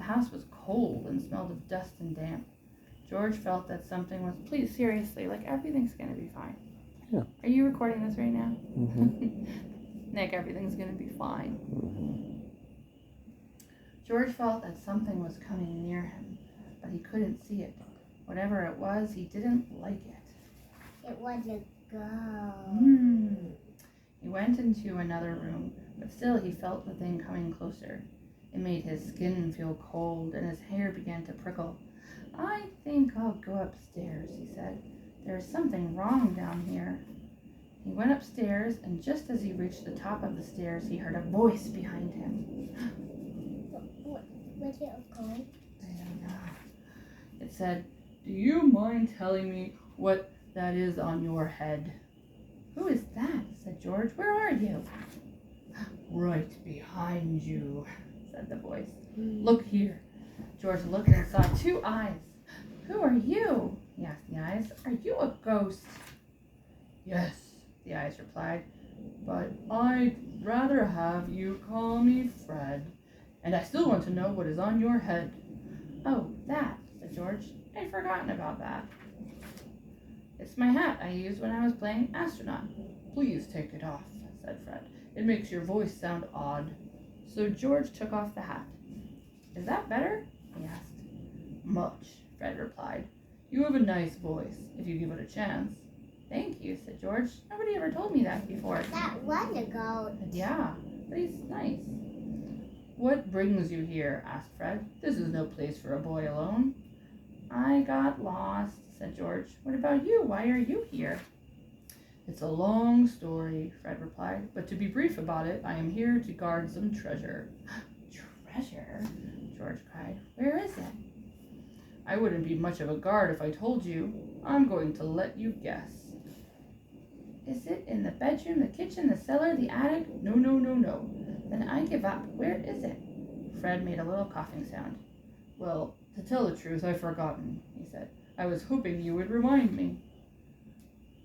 house was cold and smelled of dust and damp. George felt that something was, please, seriously, like everything's going to be fine. Yeah. Are you recording this right now? Mm-hmm. Nick, everything's going to be fine. Mm-hmm. George felt that something was coming near him, but he couldn't see it. Whatever it was, he didn't like it. It was a ghost. He went into another room, but still he felt the thing coming closer. It made his skin feel cold and his hair began to prickle. I think I'll go upstairs, he said. There's something wrong down here. He went upstairs, and just as he reached the top of the stairs, he heard a voice behind him. Was it a ghost? I don't know. It said, "Do you mind telling me what that is on your head?" "Who is that?" said George. "Where are you?" "Right behind you," said the voice. "Look here." George looked and saw two eyes. "Who are you?" he asked the eyes. "Are you a ghost?" "Yes," the eyes replied, "but I'd rather have you call me Fred, and I still want to know what is on your head." "Oh, that," said George. "I'd forgotten about that. It's my hat I used when I was playing astronaut." "Please take it off," said Fred. "It makes your voice sound odd." So George took off the hat. "Is that better?" he asked. "Much," Fred replied. "You have a nice voice, if you give it a chance." "Thank you," said George. "Nobody ever told me that before." That was a ghost. "Yeah, but he's nice." "What brings you here?" asked Fred. "This is no place for a boy alone." "I got lost," said George. "What about you? Why are you here?" "It's a long story," Fred replied, "but to be brief about it, I am here to guard some treasure." "Treasure?" George cried. "Where is it?" "I wouldn't be much of a guard if I told you. I'm going to let you guess." "Is it in the bedroom, the kitchen, the cellar, the attic?" No. "Then I give up. Where is it?" Fred made a little coughing sound. "Well, to tell the truth, I've forgotten," he said. "I was hoping you would remind me."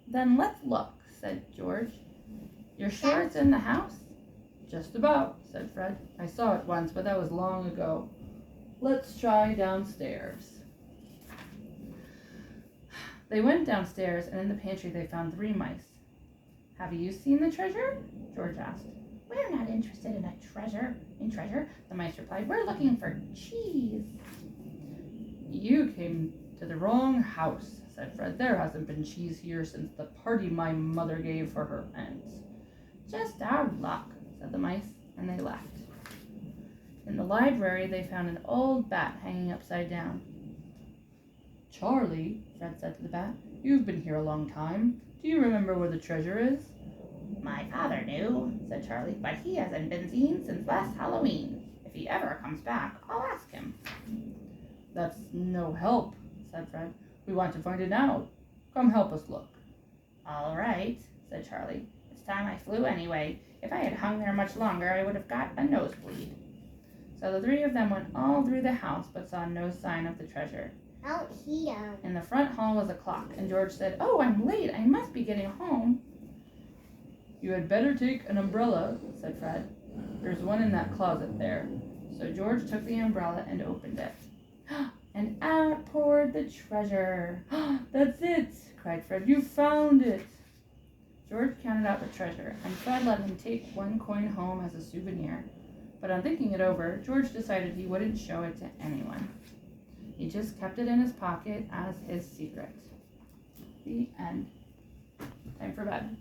"Then let's look," said George. "You're sure it's in the house?" "Just about," said Fred. "I saw it once, but that was long ago. Let's try downstairs." They went downstairs, and in the pantry they found 3 mice. "Have you seen the treasure?" George asked. "We're not interested in treasure, the mice replied. "We're looking for cheese." "You came to the wrong house," said Fred. "There hasn't been cheese here since the party my mother gave for her aunt." "Just our luck," said the mice, and they left. In the library they found an old bat hanging upside down. "Charlie," Fred said to the bat, "you've been here a long time. Do you remember where the treasure is?" "My father knew," said Charlie, "but he hasn't been seen since last Halloween. If he ever comes back, I'll ask him." "That's no help," said Fred. "We want to find it now. Come help us look." "All right," said Charlie. "It's time I flew anyway. If I had hung there much longer, I would have got a nosebleed." So the 3 of them went all through the house, but saw no sign of the treasure. Out here. In the front hall was a clock, and George said, "Oh, I'm late. I must be getting home." "You had better take an umbrella," said Fred. "There's one in that closet there." So George took the umbrella and opened it. And out poured the treasure. "That's it!" cried Fred. "You found it!" George counted out the treasure, and Fred let him take 1 coin home as a souvenir. But on thinking it over, George decided he wouldn't show it to anyone. He just kept it in his pocket as his secret. The end. Time for bed.